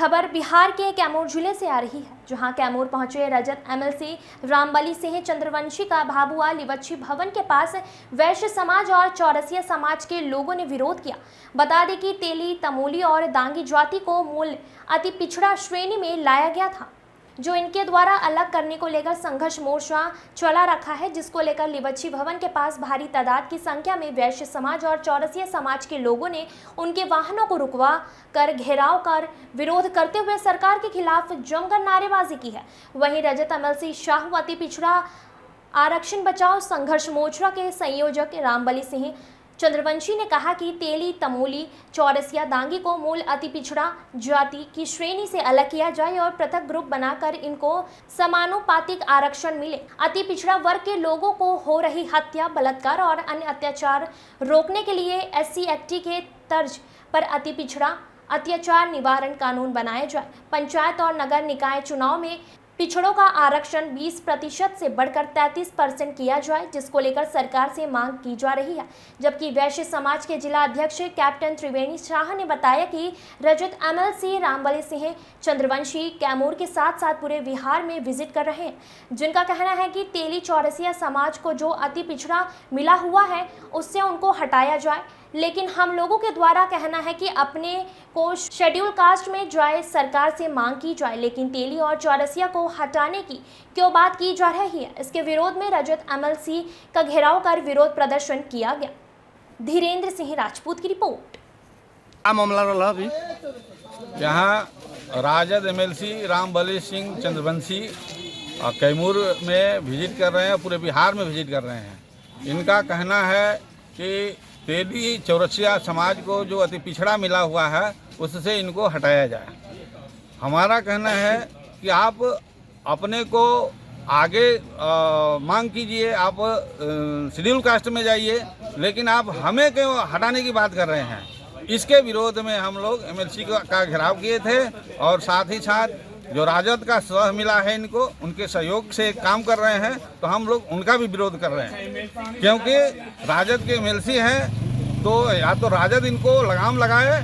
खबर बिहार के कैमूर जिले से आ रही है, जहां कैमूर पहुंचे रजत एमएलसी रामबली सिंह चंद्रवंशी का भाबुआ लिवच्छी भवन के पास वैश्य समाज और चौरसिया समाज के लोगों ने विरोध किया। बता दें कि तेली, तमोली और दांगी जाति को मूल अति पिछड़ा श्रेणी में लाया गया था, जो इनके द्वारा अलग करने को लेकर संघर्ष मोर्चा चला रखा है, जिसको लेकर लिवच्छी भवन के पास भारी तादाद की संख्या में वैश्य समाज और चौरसिया समाज के लोगों ने उनके वाहनों को रुकवा कर घेराव कर विरोध करते हुए सरकार के खिलाफ जमकर नारेबाजी की है। वहीं रजत एमएलसी शाह अति पिछड़ा आरक्षण बचाओ संघर्ष मोर्चा के संयोजक रामबली सिंह चंद्रवंशी ने कहा कि तेली, तमोली, चौरसिया, दांगी को मूल अति पिछड़ा जाति की श्रेणी से अलग किया जाए और पृथक ग्रुप बनाकर इनको समानुपातिक आरक्षण मिले। अति पिछड़ा वर्ग के लोगों को हो रही हत्या, बलात्कार और अन्य अत्याचार रोकने के लिए SC एक्ट के तर्ज पर अति पिछड़ा अत्याचार निवारण कानून बनाया जाए। पंचायत और नगर निकाय चुनाव में पिछड़ों का आरक्षण 20% से बढ़कर 33% किया जाए, जिसको लेकर सरकार से मांग की जा रही है। जबकि वैश्य समाज के जिला अध्यक्ष कैप्टन त्रिवेणी शाह ने बताया कि रजत एमएलसी रामबली सिंह चंद्रवंशी कैमूर के साथ साथ पूरे बिहार में विजिट कर रहे हैं, जिनका कहना है कि तेली, चौरसिया समाज को जो अति पिछड़ा मिला हुआ है उससे उनको हटाया जाए, लेकिन हम लोगों के द्वारा कहना है कि अपने को शेड्यूल कास्ट में जाए, सरकार से मांग की जाए, लेकिन तेली और चौरसिया को हटाने की क्यों बात की जा रही है। इसके विरोध में रजत एमएलसी का घेराव कर विरोध प्रदर्शन किया गया। धीरेन्द्र सिंह राजपूत की रिपोर्ट। क्या मामला रहा अभी? यहाँ राजद एमएलसी रामबली सिंह चंद्रवंशी कैमूर में विजिट कर रहे हैं, पूरे बिहार में विजिट कर रहे हैं। इनका कहना है कि तेली, चौरसिया समाज को जो अति पिछड़ा मिला हुआ है उससे इनको हटाया जाए। हमारा कहना है कि आप अपने को आगे मांग कीजिए, आप शेड्यूल कास्ट में जाइए, लेकिन आप हमें क्यों हटाने की बात कर रहे हैं। इसके विरोध में हम लोग एमएलसी का घेराव किए थे और साथ ही साथ जो राजद का सह मिला है इनको, उनके सहयोग से काम कर रहे हैं, तो हम लोग उनका भी विरोध कर रहे हैं। क्योंकि राजद के एमएलसी हैं तो या तो राजद इनको लगाम लगाए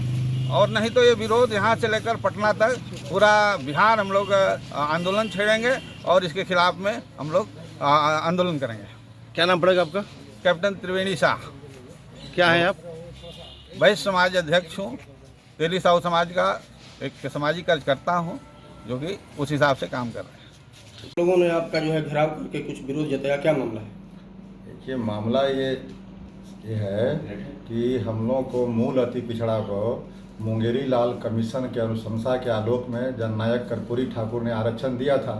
और नहीं तो ये विरोध यहाँ से लेकर पटना तक पूरा बिहार हम लोग आंदोलन छेड़ेंगे और इसके खिलाफ में हम लोग आंदोलन करेंगे। क्या नाम पड़ेगा आपका? कैप्टन त्रिवेणी शाह। क्या है आप? वैश्य समाज अध्यक्ष हूँ। तेली साहू समाज का एक सामाजिक कार्यकर्ता हूँ, जो कि उस हिसाब से काम कर रहे हैं। लोगों ने आपका जो है घेराव करके कुछ विरोध जताया, क्या मामला है? देखिए, मामला ये है कि हम लोगों को मूल अति पिछड़ा को मुंगेरी लाल कमीशन के अनुशंसा के आलोक में जननायक कर्पूरी ठाकुर ने आरक्षण दिया था।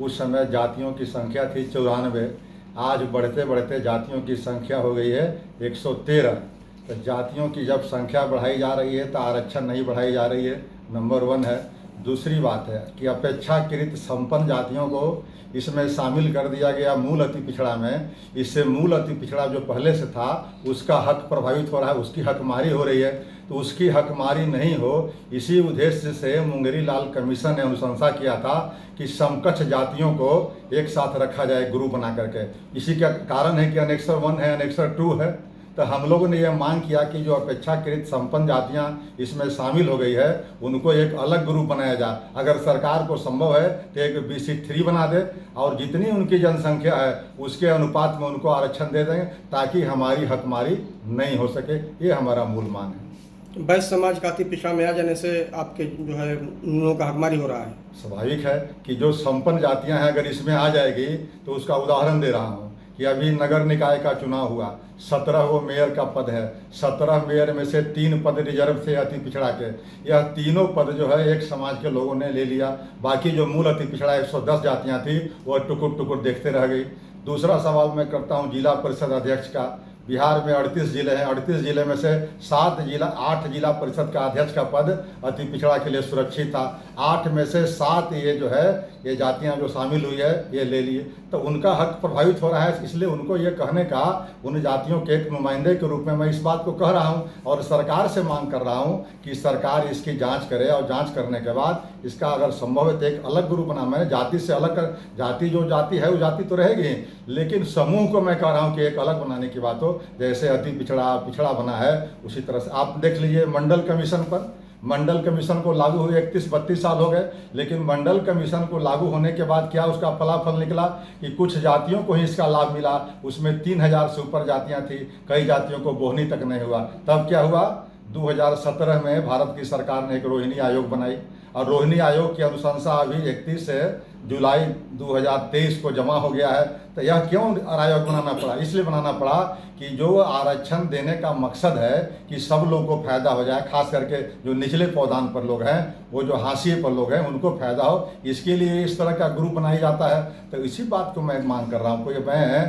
उस समय जातियों की संख्या थी 94, आज बढ़ते बढ़ते जातियों की संख्या हो गई है 113। तो जातियों की जब संख्या बढ़ाई जा रही है तो आरक्षण नहीं बढ़ाई जा रही है, नंबर 1 है। दूसरी बात है कि अपेक्षाकृत संपन्न जातियों को इसमें शामिल कर दिया गया मूल अति पिछड़ा में। इससे मूल अति पिछड़ा जो पहले से था उसका हक प्रभावित हो रहा है, उसकी हकमारी हो रही है। तो उसकी हकमारी नहीं हो, इसी उद्देश्य से मुंगेरी लाल कमीशन ने अनुशंसा किया था कि समकक्ष जातियों को एक साथ रखा जाए ग्रुप बना करके। इसी का कारण है कि अनेक्सर 1 है, अनेक्सर 2 है। तो हम लोगों ने यह मांग किया कि जो अपेक्षाकृत संपन्न जातियां इसमें शामिल हो गई है उनको एक अलग ग्रुप बनाया जाए। अगर सरकार को संभव है तो एक BC3 बना दे और जितनी उनकी जनसंख्या है उसके अनुपात में उनको आरक्षण दे देंगे, ताकि हमारी हकमारी नहीं हो सके। ये हमारा मूल मांग है। वैश्य समाज का अति पिछड़ा में आ जाने से आपके जो है उन लोगों का हकमारी हो रहा है। स्वाभाविक है कि जो संपन्न जातियां हैं अगर इसमें आ जाएगी तो उसका उदाहरण दे रहा हूँ कि अभी नगर निकाय का चुनाव हुआ, 17 वो मेयर का पद है। 17 मेयर में से 3 पद रिजर्व थे अति पिछड़ा के। यह तीनों पद जो है एक समाज के लोगों ने ले लिया। बाकी जो मूल अति पिछड़ा 110 जातियां थी वो टुकुर टुकुर देखते रह गई। दूसरा सवाल मैं करता हूं जिला परिषद अध्यक्ष का। बिहार में 38 जिले हैं, 38 जिले में से 8 जिला परिषद का अध्यक्ष का पद अति पिछड़ा के लिए सुरक्षित था। 8 में से 7 ये जो है ये जातियां जो शामिल हुई है ये ले लिए, तो उनका हक प्रभावित हो रहा है। इसलिए उनको ये कहने का, उन जातियों के एक नुमाइंदे के रूप में मैं इस बात को कह रहा हूँ और सरकार से मांग कर रहा हूँ कि सरकार इसकी जाँच करे और जाँच करने के बाद इसका अगर संभव है तो एक अलग ग्रुप बना। मैंने जाति से अलग कर, जाति जो जाति है वो जाति तो रहेगी, लेकिन समूह को मैं कह रहा हूँ कि एक अलग बनाने की बात हो। जैसे अति पिछड़ा बना है उसी तरह से आप देख लीजिए मंडल कमीशन पर मंडल कमीशन को लागू हुए 31-32 साल हो गए, लेकिन मंडल कमीशन को लागू होने के बाद क्या उसका फलाफल निकला कि कुछ जातियों को ही इसका लाभ मिला। उसमें 3000 से ऊपर जातियां थी, कई जातियों को बोहनी तक नहीं हुआ। तब क्या हुआ, 2017 में भारत की सरकार ने एक रोहिणी आयोग बनाई और रोहिणी आयोग की अनुशंसा अभी 31 जुलाई 2023 को जमा हो गया है। तो यह क्यों आयोग बनाना पड़ा? इसलिए बनाना पड़ा कि जो आरक्षण देने का मकसद है कि सब लोगों को फायदा हो जाए, खास करके जो निचले पौधान पर लोग हैं, वो जो हाशिए पर लोग हैं, उनको फायदा हो, इसके लिए इस तरह का ग्रुप बनाया जाता है। तो इसी बात को मैं मांग कर रहा हूँ। कोई मैं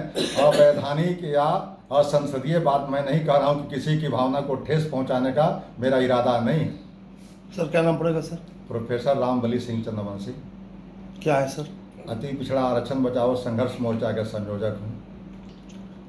अवैधानिक या असंसदीय बात मैं नहीं कह रहा हूँ कि किसी की भावना को ठेस पहुँचाने का मेरा इरादा नहीं है। सर क्या नाम पड़ेगा सर? प्रोफेसर रामबली सिंह चंद्रवंशी। क्या है सर? अति पिछड़ा आरक्षण बचाओ संघर्ष मोर्चा के संयोजक हूँ।